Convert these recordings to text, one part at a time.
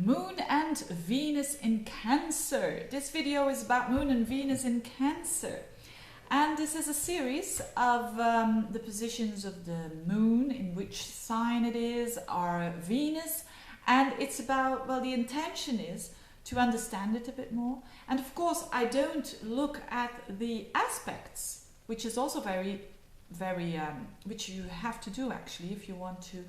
Moon and Venus in Cancer. This video is about Moon and Venus in Cancer. And this is a series of the positions of the Moon, in which sign it is, or Venus. And it's about, well, the intention is to understand it a bit more. And of course, I don't look at the aspects, which is also very, which you have to do actually if you want to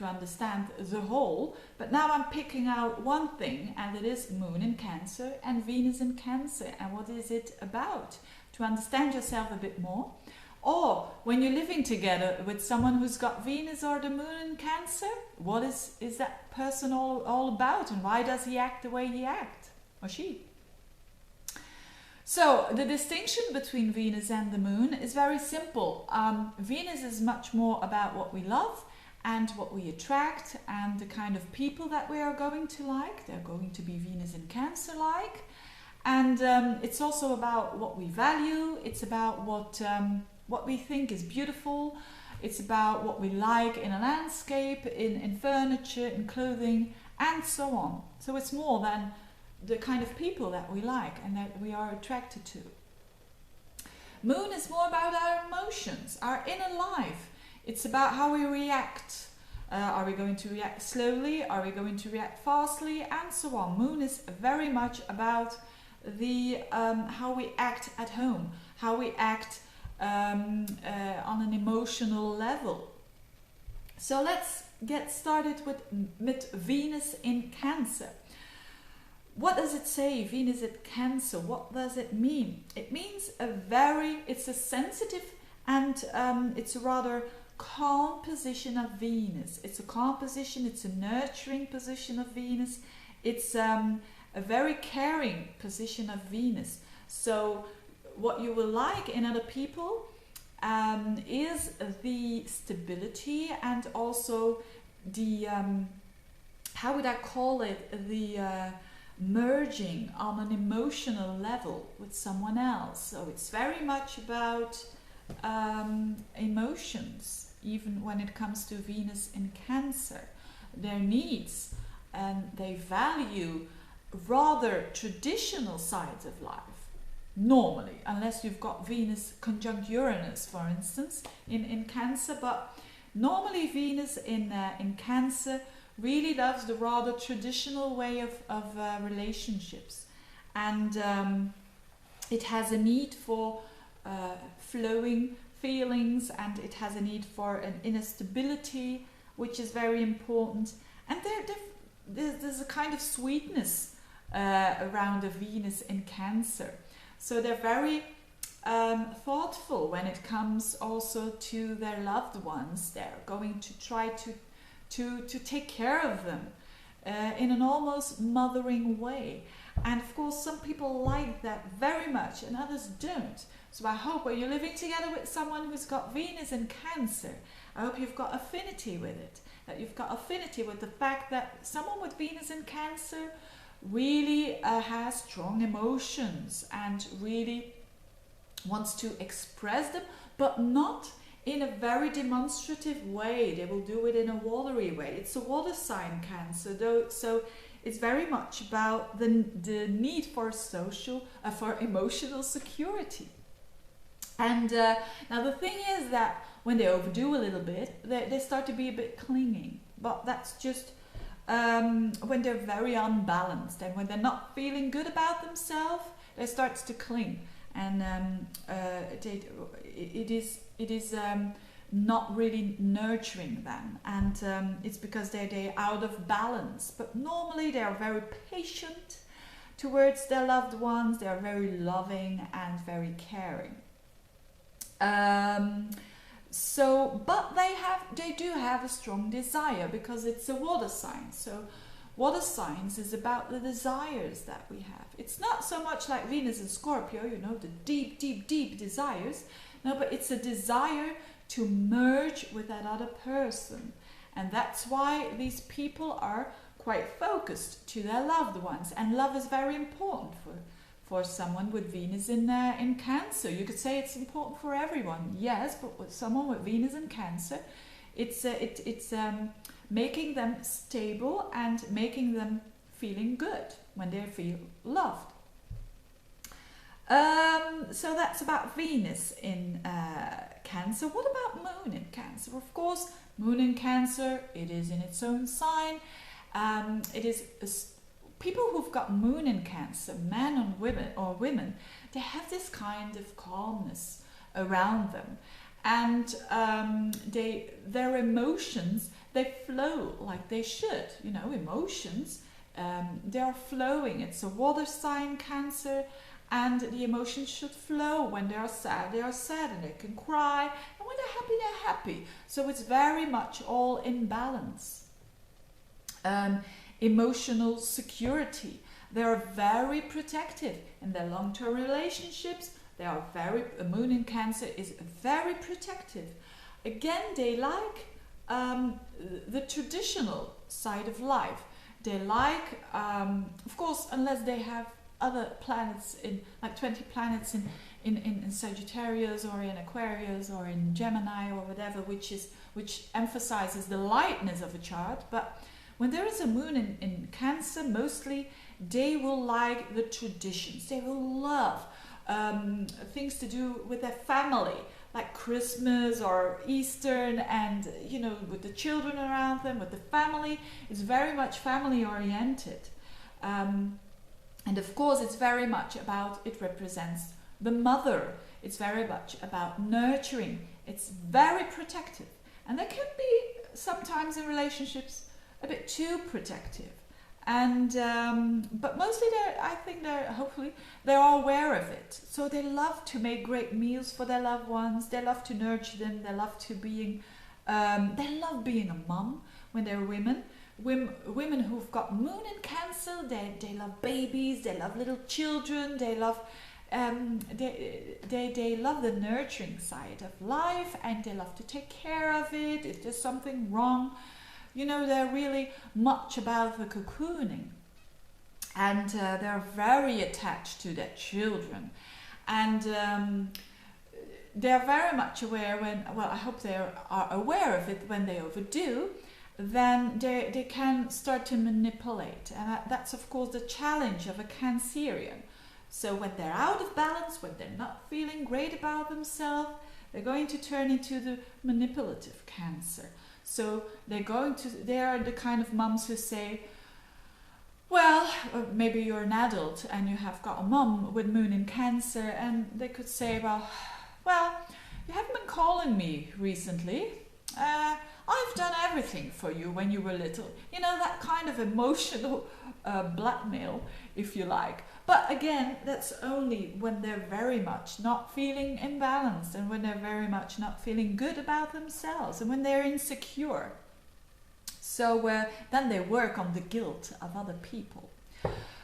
understand the whole. But now I'm picking out one thing, and it is Moon in Cancer and Venus in Cancer. And what is it about? To understand yourself a bit more. Or when you're living together with someone who's got Venus or the Moon in Cancer, what is that person all about, and why does he act the way he acts, or she? So the distinction between Venus and the Moon is very simple. Venus is much more about what we love and what we attract and the kind of people that we are going to like. They're going to be Venus in Cancer like. And it's also about what we value. It's about what we think is beautiful. It's about what we like in a landscape, in furniture, in clothing, and so on. So it's more than the kind of people that we like and that we are attracted to. Moon is more about our emotions, our inner life. It's about how we react. Are we going to react slowly? Are we going to react fastly? And so on. Moon is very much about the how we act at home, how we act on an emotional level. So let's get started with Venus in Cancer. What does it say, Venus in Cancer? What does it mean? It means it's a sensitive and it's a rather calm position of Venus. It's a calm position, it's a nurturing position of Venus. It's a very caring position of Venus. So what you will like in other people is the stability and also the, how would I call it, the merging on an emotional level with someone else. So it's very much about emotions, even when it comes to Venus in Cancer. Their needs, and they value rather traditional sides of life. Normally, unless you've got Venus conjunct Uranus, for instance, in Cancer. But normally Venus in Cancer really loves the rather traditional way of relationships. And it has a need for flowing feelings, and it has a need for an inner stability, which is very important. And there's a kind of sweetness around the Venus in Cancer. So they're very thoughtful when it comes also to their loved ones. They're going to try to take care of them in an almost mothering way. And of course, some people like that very much and others don't. So I hope when you're living together with someone who's got Venus in Cancer, I hope you've got affinity with it. That you've got affinity with the fact that someone with Venus in Cancer really has strong emotions and really wants to express them, but not in a very demonstrative way. They will do it in a watery way. It's a water sign, Cancer, though, so it's very much about the need for for emotional security. And now the thing is that when they overdo a little bit, they start to be a bit clinging. But that's just when they're very unbalanced, and when they're not feeling good about themselves, they start to cling. And it is not really nurturing them, and it's because they're out of balance. But normally they are very patient towards their loved ones. They are very loving and very caring. But they do have a strong desire, because it's a water sign. So water signs is about the desires that we have. It's not so much like Venus in Scorpio, you know, the deep, deep, deep desires. No, but it's a desire to merge with that other person. And that's why these people are quite focused to their loved ones. And love is very important for someone with Venus in Cancer. You could say it's important for everyone, yes, but with someone with Venus in Cancer, it's making them stable and making them feeling good, when they feel loved. So that's about Venus in Cancer. What about Moon in Cancer? Of course, Moon in Cancer, it is in its own sign. It is people who've got Moon in Cancer, men or women, they have this kind of calmness around them, and their emotions, they flow like they should. You know, emotions, they are flowing. It's a water sign, Cancer, and the emotions should flow. When they are sad, and they can cry, and when they're happy. So it's very much all in balance. Emotional security. They are very protective in their long-term relationships. They are a Moon in Cancer is very protective. Again, they like the traditional side of life. They like, of course, unless they have other planets like 20 planets in Sagittarius or in Aquarius or in Gemini or whatever, which emphasizes the lightness of a chart. But when there is a Moon in Cancer, mostly they will like the traditions. They will love things to do with their family, like Christmas or Easter, and with the children around them, with the family. It's very much family oriented. And of course, it's very much it represents the mother. It's very much about nurturing. It's very protective. And there can be sometimes in relationships a bit too protective. And but mostly hopefully they're aware of it. So they love to make great meals for their loved ones. They love to nurture them. They love being a mum when they're women. Women who've got Moon in Cancer, they love babies, they love little children, they love they love the nurturing side of life, and they love to take care of it if there's something wrong. They're really much about the cocooning, and they're very attached to their children, and they're very much aware I hope they are aware of it when they overdo. Then they can start to manipulate, and that's of course the challenge of a Cancerian. So when they're out of balance, when they're not feeling great about themselves, they're going to turn into the manipulative Cancer. So they are the kind of mums who say, well, maybe you're an adult and you have got a mum with Moon in Cancer, and they could say, well, you haven't been calling me recently. I've done everything for you when you were little. That kind of emotional blackmail, if you like. But again, that's only when they're very much not feeling imbalanced, and when they're very much not feeling good about themselves, and when they're insecure. So then they work on the guilt of other people.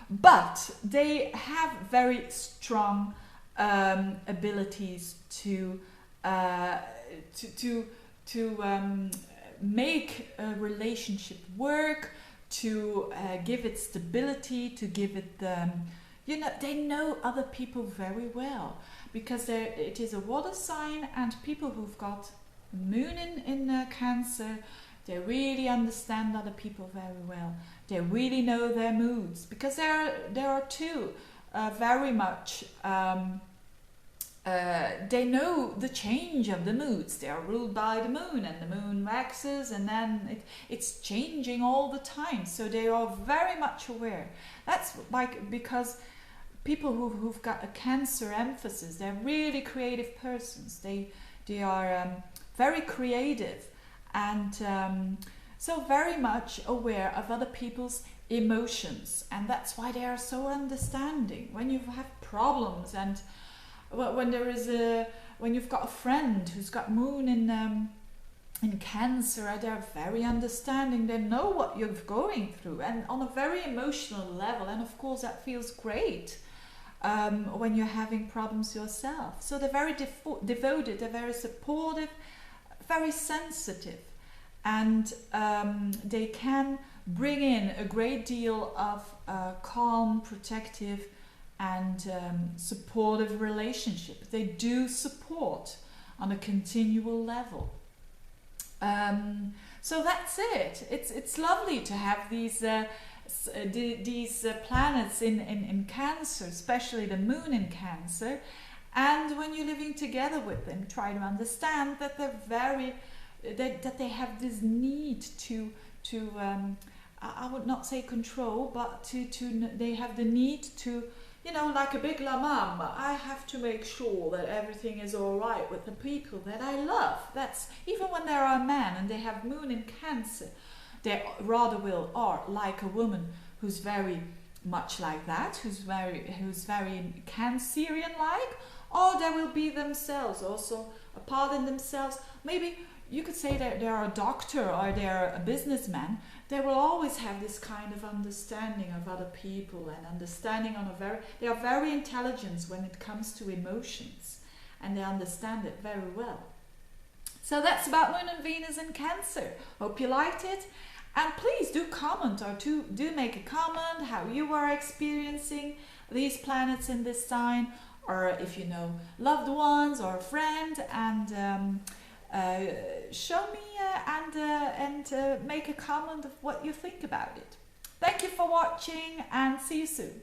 But they have very strong abilities to make a relationship work, to give it stability, to give it they know other people very well, because it is a water sign, and people who've got Moon in Cancer, they really understand other people very well. They really know their moods, because there are two very much they know the change of the moods. They are ruled by the Moon, and the Moon waxes, and then it's changing all the time. So they are very much aware. That's because people who've got a Cancer emphasis, they're really creative persons. They are very creative, and so very much aware of other people's emotions, and that's why they are so understanding. When you have problems, and when you've got a friend who's got Moon in Cancer, they're very understanding. They know what you're going through, and on a very emotional level. And of course, that feels great when you're having problems yourself. So they're very devoted. They're very supportive, very sensitive, and they can bring in a great deal of calm, protective, and supportive relationship. They do support on a continual level. So that's it. It's lovely to have these these planets in Cancer, especially the moon in Cancer. And when you're living together with them, try to understand that that they have this need to I would not say control, but they have the need to, you know, like a big la mama, I have to make sure that everything is all right with the people that I love. That's even when they're a man and they have moon in Cancer, they rather are like a woman who's very much like that, who's very Cancerian like, or they will be themselves, also a part in themselves. Maybe you could say that they're a doctor or they're a businessman. They will always have this kind of understanding of other people and understanding they are very intelligent when it comes to emotions, and they understand it very well. So that's about Moon and Venus in Cancer. Hope you liked it. And please do comment, or do make a comment how you are experiencing these planets in this sign, or if you know loved ones or a friend, and show me and make a comment of what you think about it. Thank you for watching, and see you soon.